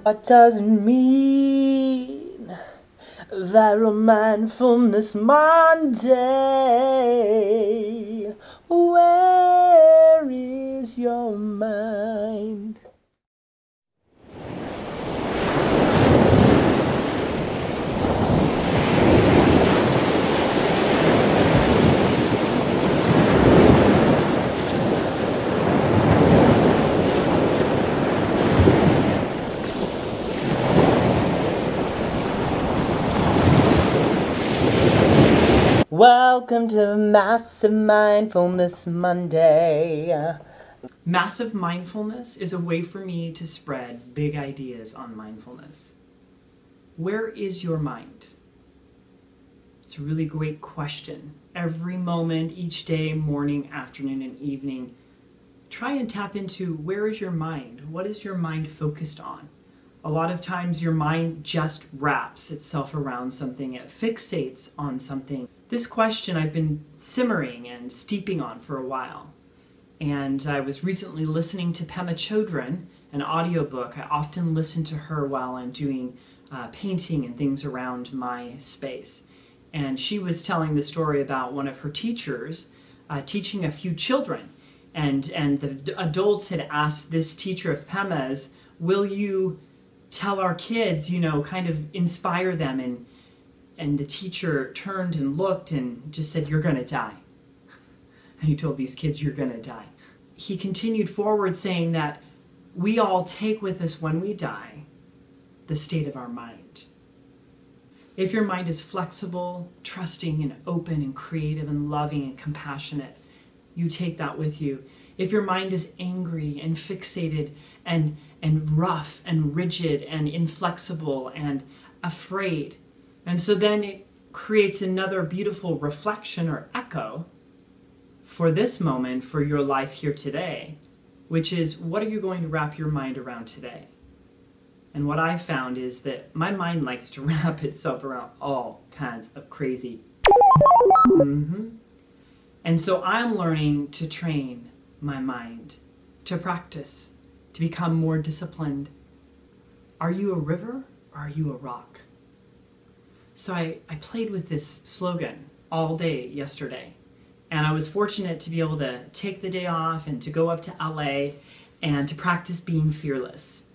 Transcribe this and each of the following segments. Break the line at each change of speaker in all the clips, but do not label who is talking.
That doesn't mean that on Mindfulness Monday, where is your mind? Welcome to Massive Mindfulness Monday.
Massive mindfulness is a way for me to spread big ideas on mindfulness. Where is your mind? It's a really great question. Every moment, each day, morning, afternoon, and evening, try and tap into where is your mind? What is your mind focused on? A lot of times your mind just wraps itself around something, it fixates on something. This question I've been simmering and steeping on for a while. And I was recently listening to Pema Chödrön, an audiobook. I often listen to her while I'm doing painting and things around my space. And she was telling the story about one of her teachers teaching a few children. And the adults had asked this teacher of Pema's, will you tell our kids, you know, kind of inspire them? And the teacher turned and looked and just said, you're gonna die. And he told these kids, you're gonna die. He continued forward saying that we all take with us when we die the state of our mind. If your mind is flexible, trusting and open and creative and loving and compassionate, you take that with you. If your mind is angry and fixated and rough and rigid and inflexible and afraid, and so then it creates another beautiful reflection or echo for this moment, for your life here today, which is, what are you going to wrap your mind around today? And what I found is that my mind likes to wrap itself around all kinds of crazy. And so I'm learning to train my mind, to practice, to become more disciplined. Are you a river or are you a rock? So I played with this slogan all day yesterday. And I was fortunate to be able to take the day off and to go up to LA and to practice being fearless.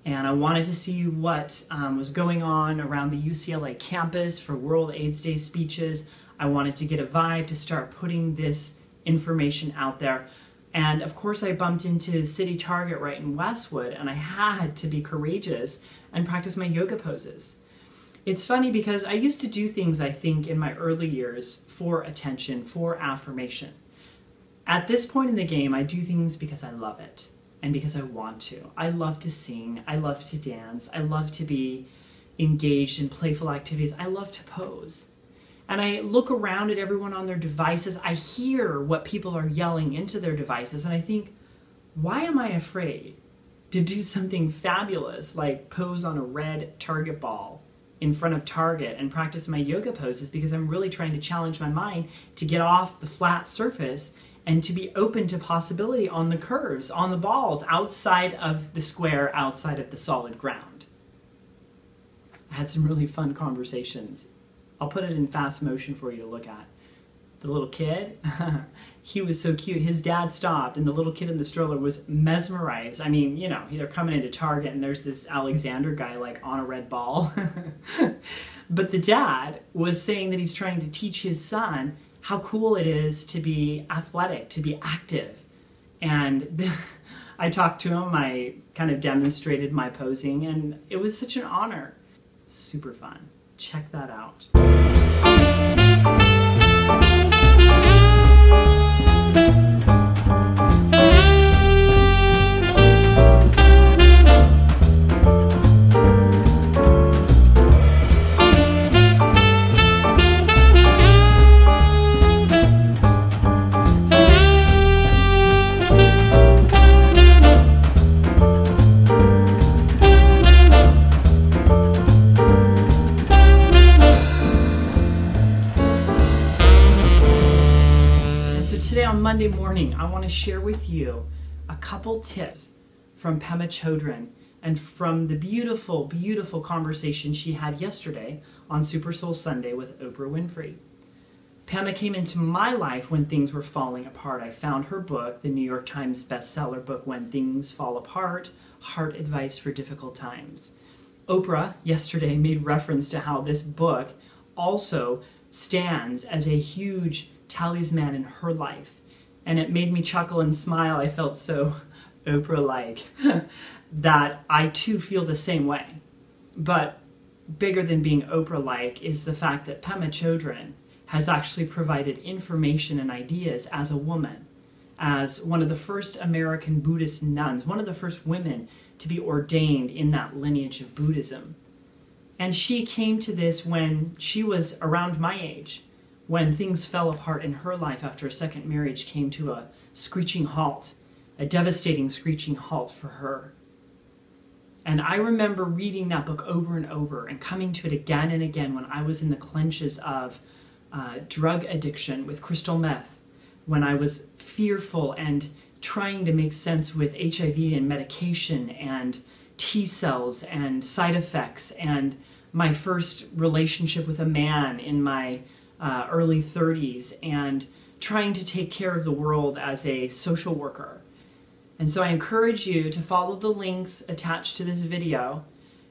And I wanted to see what was going on around the UCLA campus for World AIDS Day speeches. I wanted to get a vibe to start putting this information out there. And of course I bumped into City Target right in Westwood, and I had to be courageous and practice my yoga poses. It's funny because I used to do things, I think, in my early years for attention, for affirmation. At this point in the game, I do things because I love it and because I want to. I love to sing, I love to dance, I love to be engaged in playful activities, I love to pose. And I look around at everyone on their devices, I hear what people are yelling into their devices, and I think, why am I afraid to do something fabulous like pose on a red Target ball in front of Target and practice my yoga poses? Because I'm really trying to challenge my mind to get off the flat surface and to be open to possibility on the curves, on the balls, outside of the square, outside of the solid ground. I had some really fun conversations. I'll put it in fast motion for you to look at. The little kid, he was so cute. His dad stopped and the little kid in the stroller was mesmerized. I mean, you know, they're coming into Target and there's this Alexander guy like on a red ball. But the dad was saying that he's trying to teach his son how cool it is to be athletic, to be active. And I talked to him, I kind of demonstrated my posing, and it was such an honor. Super fun. Check that out. Today on Monday morning, I want to share with you a couple tips from Pema Chödrön and from the beautiful, beautiful conversation she had yesterday on Super Soul Sunday with Oprah Winfrey. Pema came into my life when things were falling apart. I found her book, the New York Times bestseller book, When Things Fall Apart, Heart Advice for Difficult Times. Oprah yesterday made reference to how this book also stands as a huge talisman in her life. And it made me chuckle and smile. I felt so Oprah-like that I too feel the same way. But bigger than being Oprah-like is the fact that Pema Chödrön has actually provided information and ideas as a woman, as one of the first American Buddhist nuns, one of the first women to be ordained in that lineage of Buddhism. And she came to this when she was around my age, when things fell apart in her life after a second marriage came to a screeching halt, a devastating screeching halt for her. And I remember reading that book over and over and coming to it again and again when I was in the clenches of drug addiction with crystal meth, when I was fearful and trying to make sense with HIV and medication and T cells and side effects, and my first relationship with a man in my early 30s, and trying to take care of the world as a social worker. And so I encourage you to follow the links attached to this video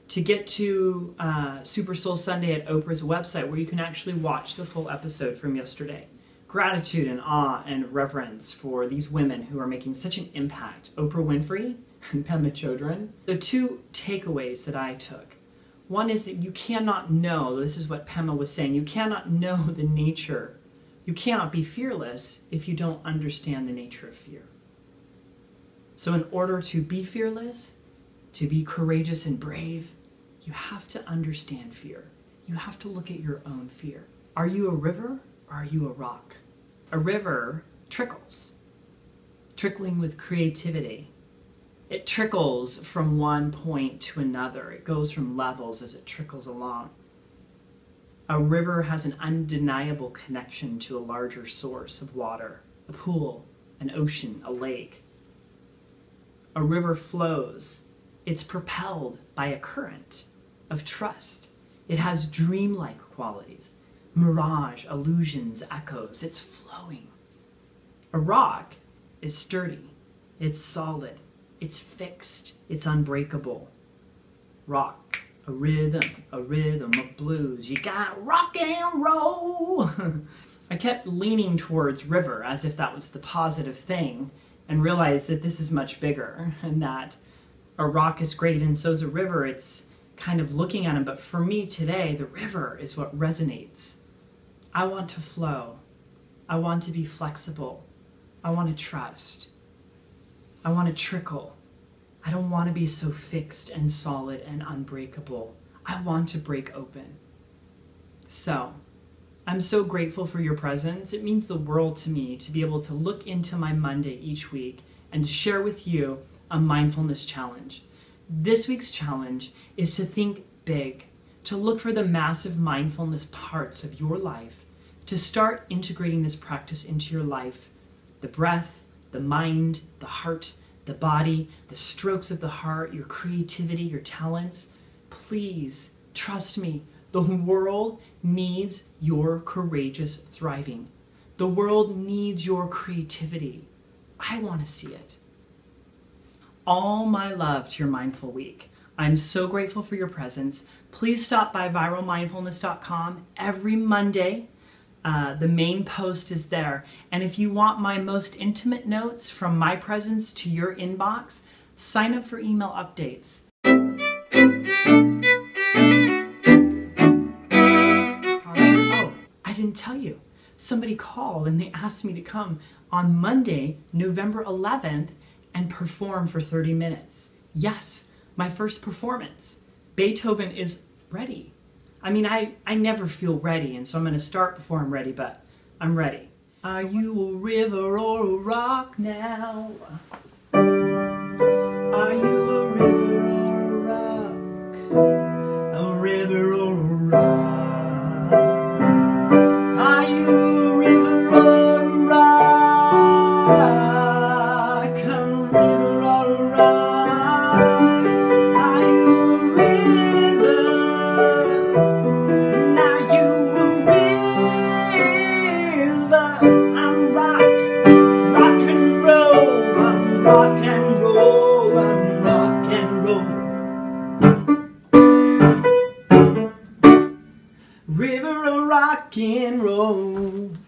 to get to Super Soul Sunday at Oprah's website, where you can actually watch the full episode from yesterday. Gratitude and awe and reverence for these women who are making such an impact. Oprah Winfrey and Pema Chödrön. So two takeaways that I took. One is that you cannot know, this is what Pema was saying, you cannot know the nature, you cannot be fearless if you don't understand the nature of fear. So in order to be fearless, to be courageous and brave, you have to understand fear. You have to look at your own fear. Are you a river or are you a rock? A river trickles, trickling with creativity. It trickles from one point to another. It goes from levels as it trickles along. A river has an undeniable connection to a larger source of water, a pool, an ocean, a lake. A river flows. It's propelled by a current of trust. It has dreamlike qualities, mirage, illusions, echoes. It's flowing. A rock is sturdy. It's solid. It's fixed. It's unbreakable. Rock, a rhythm of blues. You got rock and roll. I kept leaning towards river as if that was the positive thing, and realized that this is much bigger, and that a rock is great and so is a river. It's kind of looking at them, but for me today, the river is what resonates. I want to flow. I want to be flexible. I want to trust. I want to trickle. I don't want to be so fixed and solid and unbreakable. I want to break open. So, I'm so grateful for your presence. It means the world to me to be able to look into my Monday each week and to share with you a mindfulness challenge. This week's challenge is to think big, to look for the massive mindfulness parts of your life, to start integrating this practice into your life. The breath, the mind, the heart, the body, the strokes of the heart, your creativity, your talents. Please, trust me, the world needs your courageous thriving. The world needs your creativity. I want to see it. All my love to your mindful week. I'm so grateful for your presence. Please stop by viralmindfulness.com every Monday. The main post is there. And if you want my most intimate notes from my presence to your inbox, sign up for email updates. Oh, I didn't tell you. Somebody called and they asked me to come on Monday, November 11th, and perform for 30 minutes. Yes, my first performance. Beethoven is ready. I mean, I never feel ready, and so I'm going to start before I'm ready, but I'm ready. Are you a river or a rock now? Are you a river or a rock? A river or a rock? Are you a river or a rock? A river or a rock?
rock and roll.